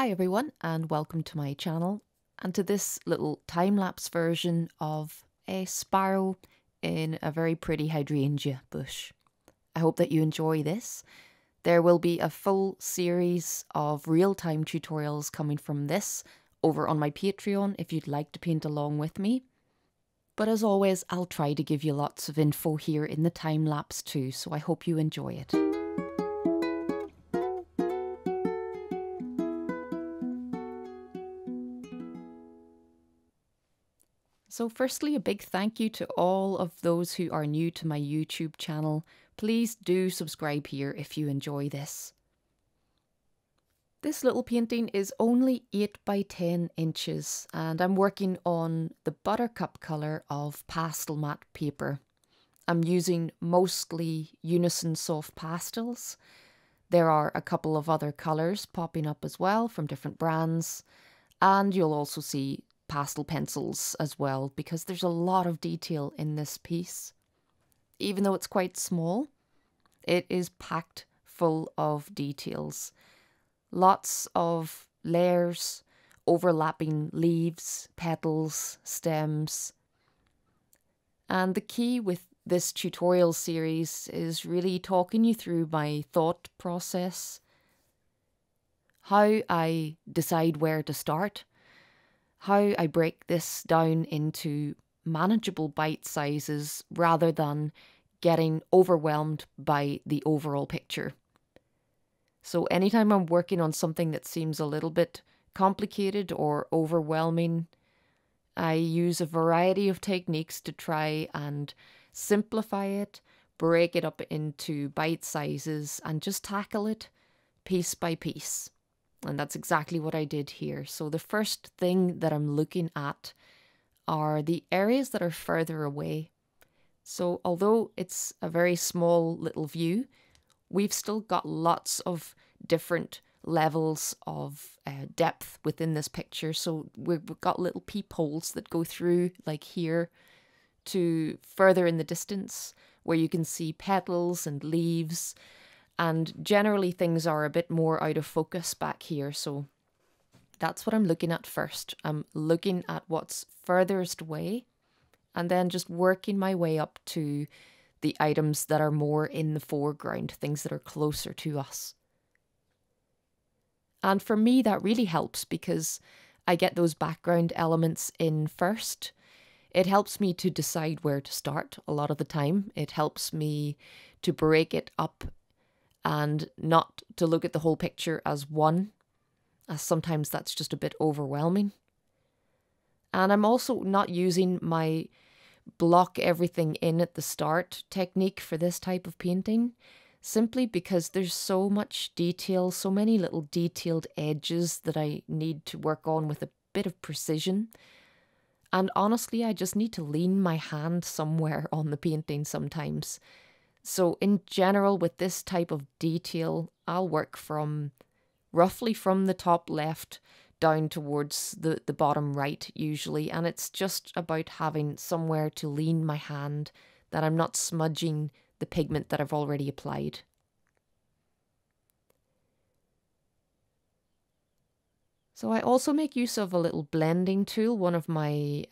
Hi everyone and welcome to my channel and to this little time-lapse version of a sparrow in a very pretty hydrangea bush. I hope that you enjoy this. There will be a full series of real-time tutorials coming from this over on my Patreon if you'd like to paint along with me. But as always, I'll try to give you lots of info here in the time-lapse too, so I hope you enjoy it. So firstly, a big thank you to all of those who are new to my YouTube channel. Please do subscribe here if you enjoy this. This little painting is only 8 by 10 inches and I'm working on the buttercup colour of pastel matte paper. I'm using mostly Unison soft pastels. There are a couple of other colours popping up as well from different brands, and you'll also see pastel pencils as well because there's a lot of detail in this piece. Even though it's quite small, it is packed full of details. Lots of layers, overlapping leaves, petals, stems. And the key with this tutorial series is really talking you through my thought process, how I decide where to start, how I break this down into manageable bite sizes rather than getting overwhelmed by the overall picture. So anytime I'm working on something that seems a little bit complicated or overwhelming, I use a variety of techniques to try and simplify it, break it up into bite sizes and just tackle it piece by piece. And that's exactly what I did here. So the first thing that I'm looking at are the areas that are further away. So although it's a very small little view, we've still got lots of different levels of depth within this picture. So we've got little peepholes that go through, like here, to further in the distance where you can see petals and leaves. And generally things are a bit more out of focus back here, so that's what I'm looking at first. I'm looking at what's furthest away and then just working my way up to the items that are more in the foreground, things that are closer to us. And for me that really helps because I get those background elements in first. It helps me to decide where to start a lot of the time. It helps me to break it up and not to look at the whole picture as one, as sometimes that's just a bit overwhelming. And I'm also not using my block everything in at the start technique for this type of painting, simply because there's so much detail, so many little detailed edges that I need to work on with a bit of precision. And honestly, I just need to lean my hand somewhere on the painting sometimes. So in general, with this type of detail, I'll work from roughly from the top left down towards the bottom right usually. And it's just about having somewhere to lean my hand that I'm not smudging the pigment that I've already applied. So I also make use of a little blending tool, one of my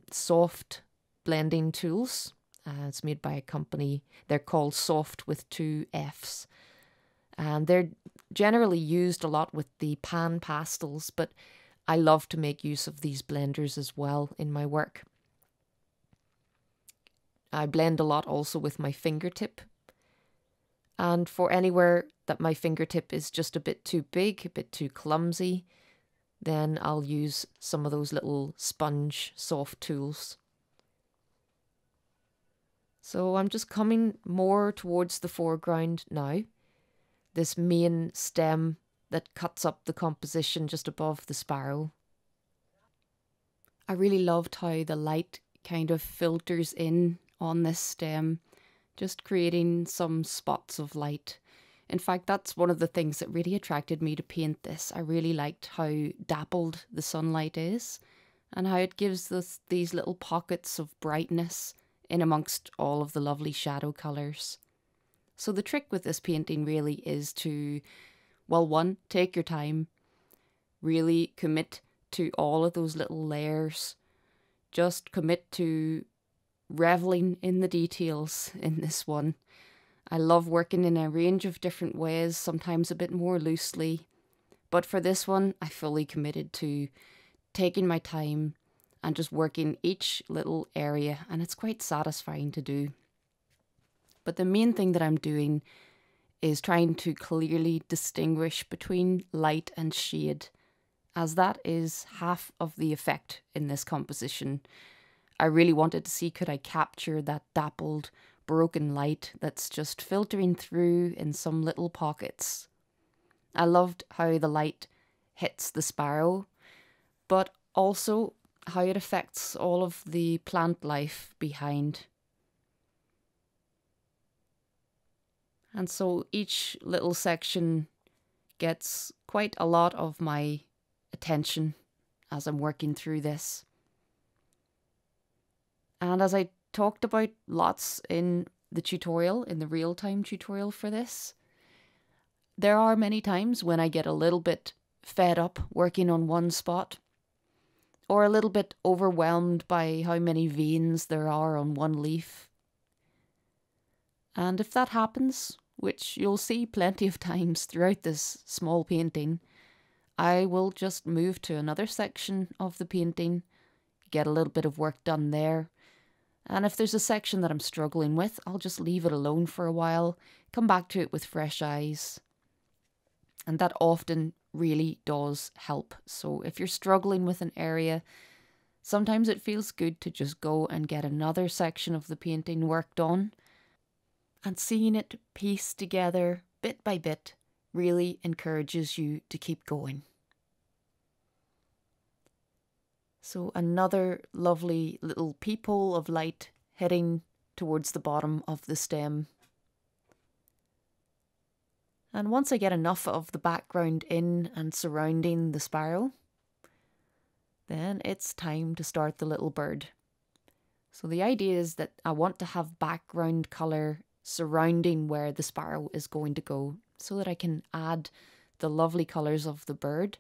soft blending tools. It's made by a company. They're called Soft with 2 Fs. And they're generally used a lot with the pan pastels, but I love to make use of these blenders as well in my work. I blend a lot also with my fingertip. And for anywhere that my fingertip is just a bit too big, a bit too clumsy, then I'll use some of those little sponge soft tools. So I'm just coming more towards the foreground now. This main stem that cuts up the composition just above the sparrow. I really loved how the light kind of filters in on this stem, just creating some spots of light. In fact, that's one of the things that really attracted me to paint this. I really liked how dappled the sunlight is and how it gives us these little pockets of brightness in amongst all of the lovely shadow colours. So the trick with this painting really is to, well, one, take your time, really commit to all of those little layers. Just commit to reveling in the details in this one. I love working in a range of different ways, sometimes a bit more loosely. But for this one, I fully committed to taking my time and just working each little area, and it's quite satisfying to do. But the main thing that I'm doing is trying to clearly distinguish between light and shade, as that is half of the effect in this composition. I really wanted to see, could I capture that dappled, broken light that's just filtering through in some little pockets. I loved how the light hits the sparrow, but also how it affects all of the plant life behind. And so each little section gets quite a lot of my attention as I'm working through this. And as I talked about lots in the tutorial, in the real-time tutorial for this, there are many times when I get a little bit fed up working on one spot, or a little bit overwhelmed by how many veins there are on one leaf. And if that happens, which you'll see plenty of times throughout this small painting, I will just move to another section of the painting, get a little bit of work done there. And if there's a section that I'm struggling with, I'll just leave it alone for a while, come back to it with fresh eyes. And that often really does help. So if you're struggling with an area, sometimes it feels good to just go and get another section of the painting worked on. And seeing it pieced together bit by bit really encourages you to keep going. So another lovely little peephole of light heading towards the bottom of the stem. And once I get enough of the background in and surrounding the sparrow, then it's time to start the little bird. So the idea is that I want to have background colour surrounding where the sparrow is going to go, so that I can add the lovely colours of the bird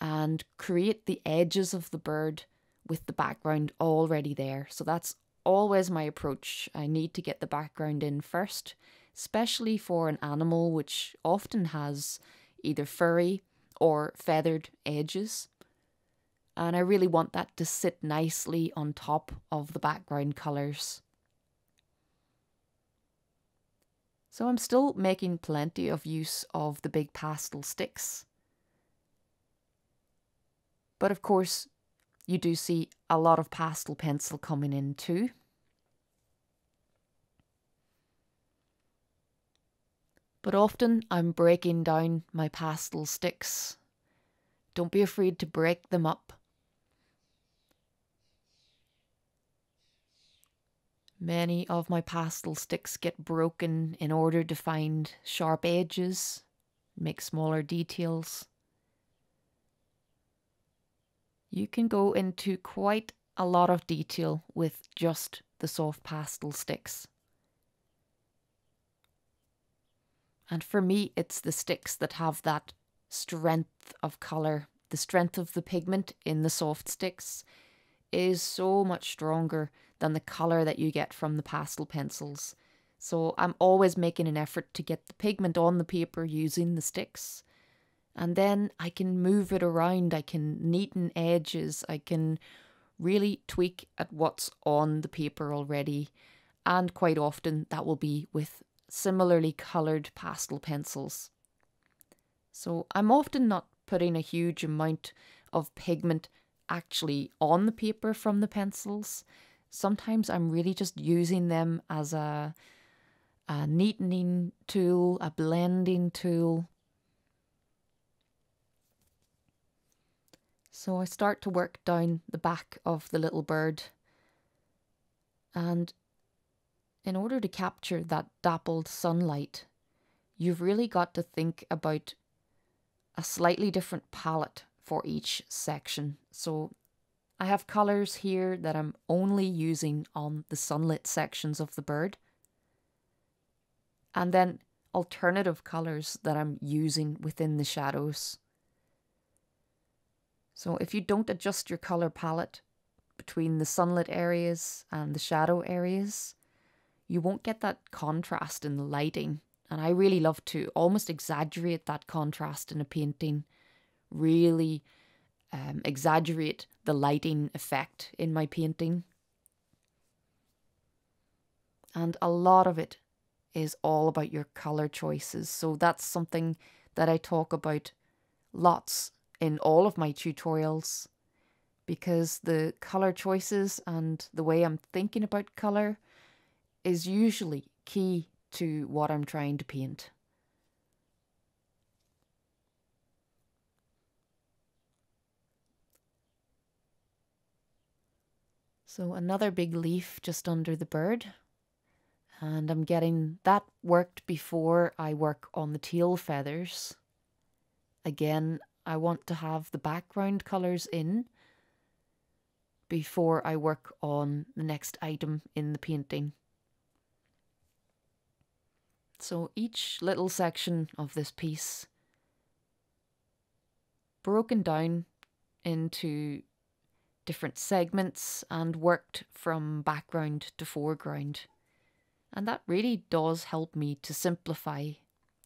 and create the edges of the bird with the background already there. So that's always my approach. I need to get the background in first, especially for an animal which often has either furry or feathered edges. And I really want that to sit nicely on top of the background colours. So I'm still making plenty of use of the big pastel sticks. But of course, you do see a lot of pastel pencil coming in too. But often I'm breaking down my pastel sticks. Don't be afraid to break them up. Many of my pastel sticks get broken in order to find sharp edges, make smaller details. You can go into quite a lot of detail with just the soft pastel sticks. And for me, it's the sticks that have that strength of colour. The strength of the pigment in the soft sticks is so much stronger than the colour that you get from the pastel pencils. So I'm always making an effort to get the pigment on the paper using the sticks. And then I can move it around, I can neaten edges, I can really tweak at what's on the paper already. And quite often that will be with similarly coloured pastel pencils. So I'm often not putting a huge amount of pigment actually on the paper from the pencils. Sometimes I'm really just using them as a neatening tool, a blending tool. So I start to work down the back of the little bird, and in order to capture that dappled sunlight, you've really got to think about a slightly different palette for each section. So I have colours here that I'm only using on the sunlit sections of the bird, and then alternative colours that I'm using within the shadows. So if you don't adjust your colour palette between the sunlit areas and the shadow areas, you won't get that contrast in the lighting. And I really love to almost exaggerate that contrast in a painting, really exaggerate the lighting effect in my painting. And a lot of it is all about your colour choices. So that's something that I talk about lots in all of my tutorials, because the colour choices and the way I'm thinking about colour is usually key to what I'm trying to paint. So another big leaf just under the bird, and I'm getting that worked before I work on the tail feathers. Again, I want to have the background colours in before I work on the next item in the painting. So each little section of this piece broken down into different segments and worked from background to foreground. And that really does help me to simplify,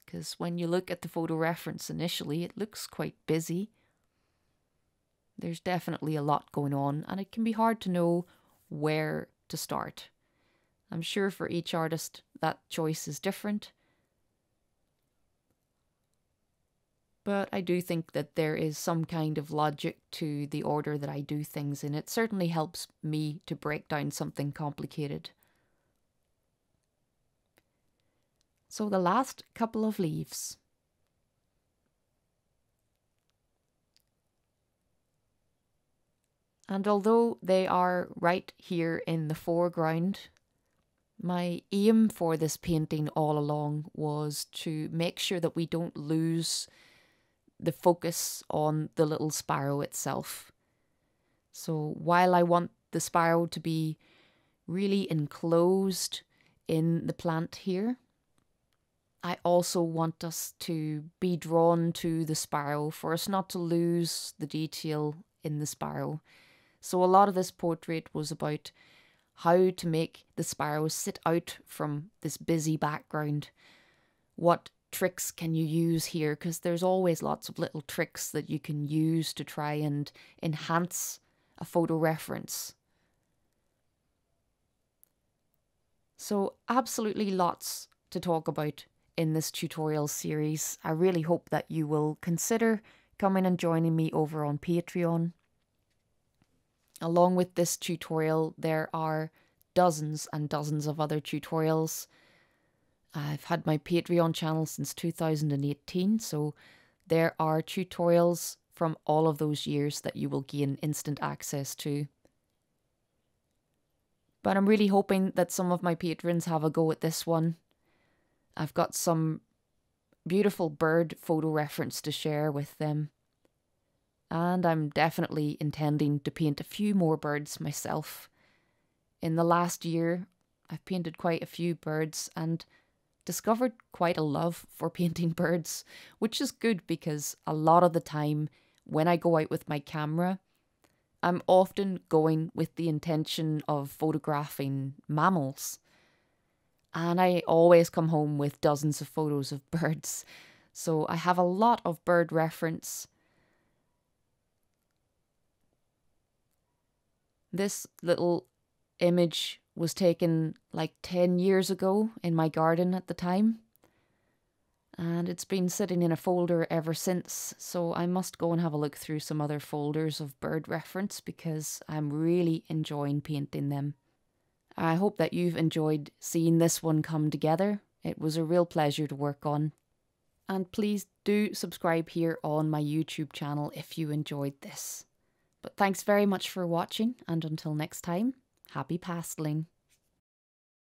because when you look at the photo reference initially, it looks quite busy. There's definitely a lot going on, and it can be hard to know where to start. I'm sure for each artist that choice is different, but I do think that there is some kind of logic to the order that I do things in. It certainly helps me to break down something complicated. So the last couple of leaves. And although they are right here in the foreground, my aim for this painting all along was to make sure that we don't lose the focus on the little sparrow itself. So while I want the sparrow to be really enclosed in the plant here, I also want us to be drawn to the sparrow, for us not to lose the detail in the sparrow. So a lot of this portrait was about how to make the sparrow sit out from this busy background. What tricks can you use here? Because there's always lots of little tricks that you can use to try and enhance a photo reference. So absolutely lots to talk about in this tutorial series. I really hope that you will consider coming and joining me over on Patreon. Along with this tutorial, there are dozens and dozens of other tutorials. I've had my Patreon channel since 2018, so there are tutorials from all of those years that you will gain instant access to. But I'm really hoping that some of my patrons have a go at this one. I've got some beautiful bird photo reference to share with them. And I'm definitely intending to paint a few more birds myself. In the last year, I've painted quite a few birds and discovered quite a love for painting birds, which is good because a lot of the time when I go out with my camera, I'm often going with the intention of photographing mammals. And I always come home with dozens of photos of birds. So I have a lot of bird reference. This little image was taken like 10 years ago in my garden at the time. And it's been sitting in a folder ever since. So I must go and have a look through some other folders of bird reference because I'm really enjoying painting them. I hope that you've enjoyed seeing this one come together. It was a real pleasure to work on. And please do subscribe here on my YouTube channel if you enjoyed this. But thanks very much for watching, and until next time, happy pasteling.